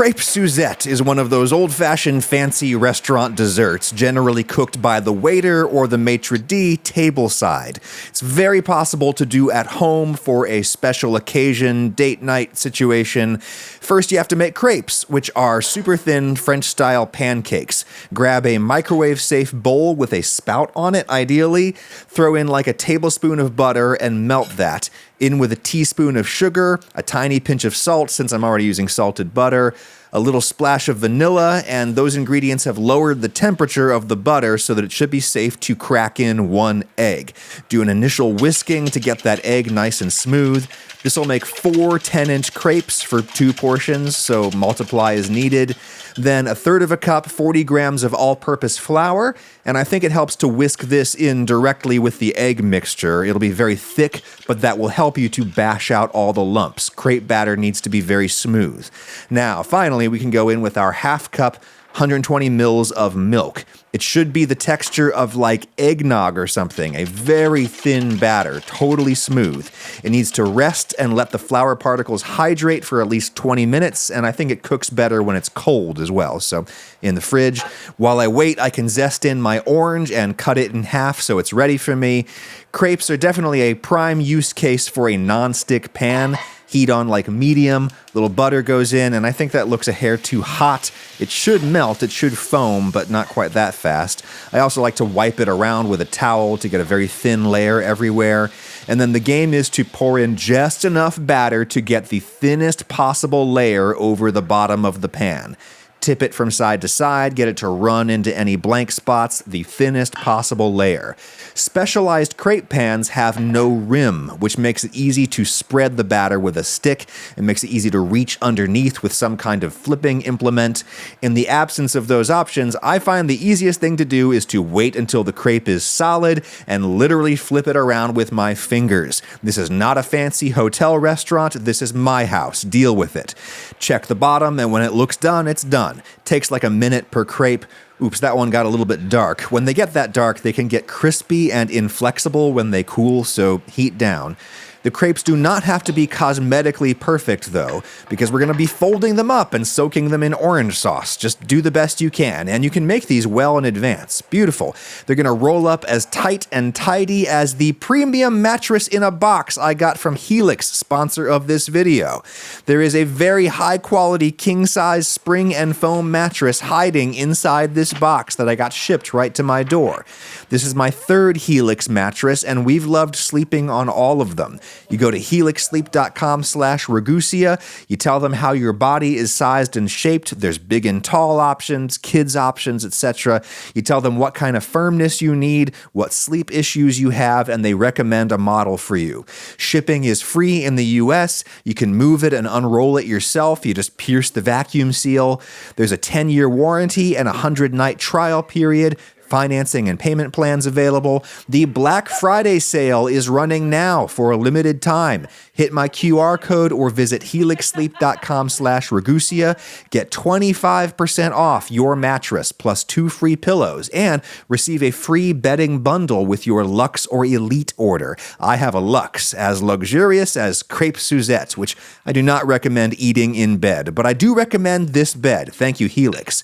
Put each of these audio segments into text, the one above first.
Crêpes Suzette is one of those old-fashioned fancy restaurant desserts generally cooked by the waiter or the maitre d' tableside. It's very possible to do at home for a special occasion, date night situation. First, you have to make crepes, which are super thin French-style pancakes. Grab a microwave-safe bowl with a spout on it, ideally. Throw in like a tablespoon of butter and melt that. In with a teaspoon of sugar, a tiny pinch of salt since I'm already using salted butter, a little splash of vanilla, and those ingredients have lowered the temperature of the butter so that it should be safe to crack in one egg. Do an initial whisking to get that egg nice and smooth. This will make 4 10-inch crepes for 2 portions, so multiply as needed. Then a third of a cup, 40 grams of all-purpose flour, and I think it helps to whisk this in directly with the egg mixture. It'll be very thick, but that will help you to bash out all the lumps. Crepe batter needs to be very smooth. Now, finally, we can go in with our half cup, 120 mils of milk. It should be the texture of like eggnog or something, a very thin batter, totally smooth. It needs to rest and let the flour particles hydrate for at least 20 minutes, and I think it cooks better when it's cold as well. So in the fridge, while I wait, I can zest in my orange and cut it in half so it's ready for me. Crepes are definitely a prime use case for a non-stick pan. Heat on like medium, little butter goes in, and I think that looks a hair too hot. It should melt, it should foam, but not quite that fast. I also like to wipe it around with a towel to get a very thin layer everywhere. And then the game is to pour in just enough batter to get the thinnest possible layer over the bottom of the pan. Tip it from side to side, get it to run into any blank spots, the thinnest possible layer. Specialized crepe pans have no rim, which makes it easy to spread the batter with a stick and makes it easy to reach underneath with some kind of flipping implement. In the absence of those options, I find the easiest thing to do is to wait until the crepe is solid and literally flip it around with my fingers. This is not a fancy hotel restaurant, this is my house. Deal with it. Check the bottom, and when it looks done, it's done. Takes like a minute per crepe. Oops, that one got a little bit dark. When they get that dark, they can get crispy and inflexible when they cool, so heat down. The crepes do not have to be cosmetically perfect, though, because we're going to be folding them up and soaking them in orange sauce. Just do the best you can, and you can make these well in advance. Beautiful. They're going to roll up as tight and tidy as the premium mattress in a box I got from Helix, sponsor of this video. There is a very high-quality king-size spring and foam mattress hiding inside this box that I got shipped right to my door. This is my 3rd Helix mattress, and we've loved sleeping on all of them. You go to helixsleep.com/Ragusia. You tell them how your body is sized and shaped. There's big and tall options, kids options, etc. You tell them what kind of firmness you need, what sleep issues you have, and they recommend a model for you. Shipping is free in the US. You can move it and unroll it yourself. You just pierce the vacuum seal. There's a 10-year warranty and a 100-night trial period. Financing and payment plans available. The Black Friday sale is running now for a limited time. Hit my QR code or visit helixsleep.com/Ragusia. Get 25% off your mattress plus 2 free pillows and receive a free bedding bundle with your Luxe or Elite order. I have a Luxe, as luxurious as Crêpes Suzette, which I do not recommend eating in bed, but I do recommend this bed. Thank you, Helix.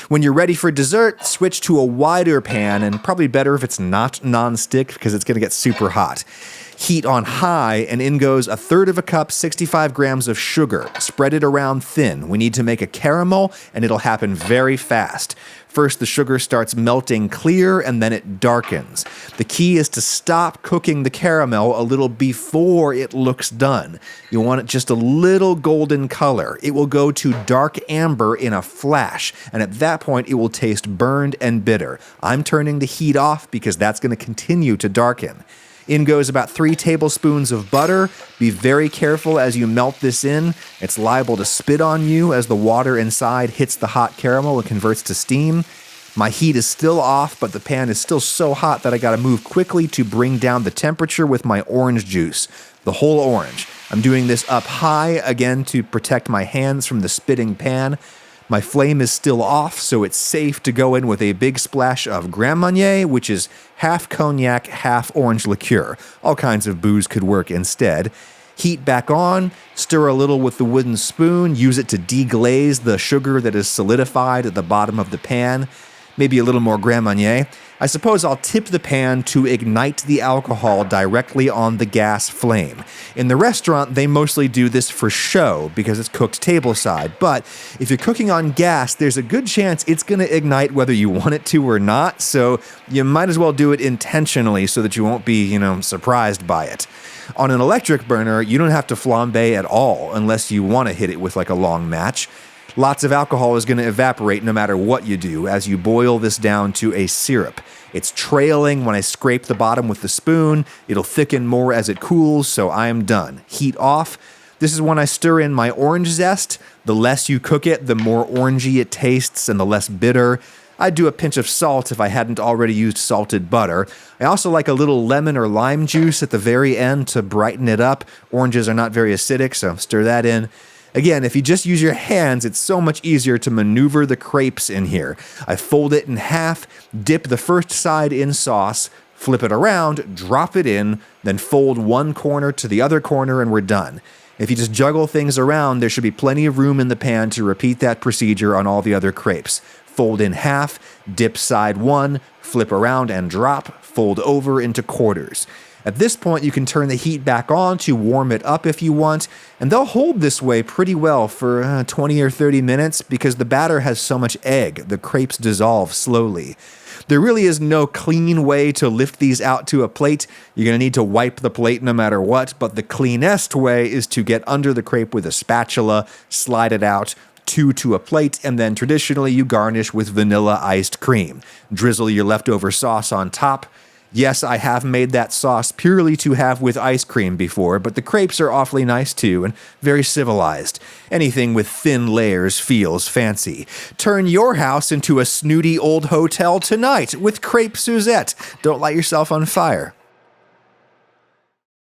When you're ready for dessert, switch to a wider pan, and probably better if it's not non-stick because it's going to get super hot. Heat on high, and in goes a third of a cup, 65 grams of sugar. Spread it around thin. We need to make a caramel, and it'll happen very fast. First, the sugar starts melting clear, and then it darkens. The key is to stop cooking the caramel a little before it looks done. You want it just a little golden color. It will go to dark amber in a flash, and at that point, it will taste burned and bitter. I'm turning the heat off because that's going to continue to darken. In goes about 3 tablespoons of butter. Be very careful as you melt this in. It's liable to spit on you as the water inside hits the hot caramel and converts to steam. My heat is still off, but the pan is still so hot that I gotta move quickly to bring down the temperature with my orange juice. The whole orange. I'm doing this up high, again, to protect my hands from the spitting pan. My flame is still off, so it's safe to go in with a big splash of Grand Marnier, which is half cognac, half orange liqueur. All kinds of booze could work instead. Heat back on, stir a little with the wooden spoon, use it to deglaze the sugar that is solidified at the bottom of the pan. Maybe a little more Grand Marnier. I suppose I'll tip the pan to ignite the alcohol directly on the gas flame. In the restaurant, they mostly do this for show because it's cooked tableside, but if you're cooking on gas, there's a good chance it's going to ignite whether you want it to or not, so you might as well do it intentionally so that you won't be, surprised by it. On an electric burner, you don't have to flambe at all unless you want to hit it with like a long match. Lots of alcohol is going to evaporate no matter what you do as you boil this down to a syrup. It's trailing when I scrape the bottom with the spoon. It'll thicken more as it cools, so I am done. Heat off. This is when I stir in my orange zest. The less you cook it, the more orangey it tastes and the less bitter. I'd do a pinch of salt if I hadn't already used salted butter. I also like a little lemon or lime juice at the very end to brighten it up. Oranges are not very acidic, so stir that in. Again, if you just use your hands, it's so much easier to maneuver the crepes in here. I fold it in half, dip the first side in sauce, flip it around, drop it in, then fold one corner to the other corner, and we're done. If you just juggle things around, there should be plenty of room in the pan to repeat that procedure on all the other crepes. Fold in half, dip side one, flip around and drop, fold over into quarters. At this point, you can turn the heat back on to warm it up if you want, and they'll hold this way pretty well for 20 or 30 minutes because the batter has so much egg, the crepes dissolve slowly. There really is no clean way to lift these out to a plate. You're going to need to wipe the plate no matter what, but the cleanest way is to get under the crepe with a spatula, slide it out, to a plate, and then traditionally you garnish with vanilla iced cream. Drizzle your leftover sauce on top. Yes, I have made that sauce purely to have with ice cream before, but the crepes are awfully nice too and very civilized. Anything with thin layers feels fancy. Turn your house into a snooty old hotel tonight with Crêpes Suzette. Don't light yourself on fire.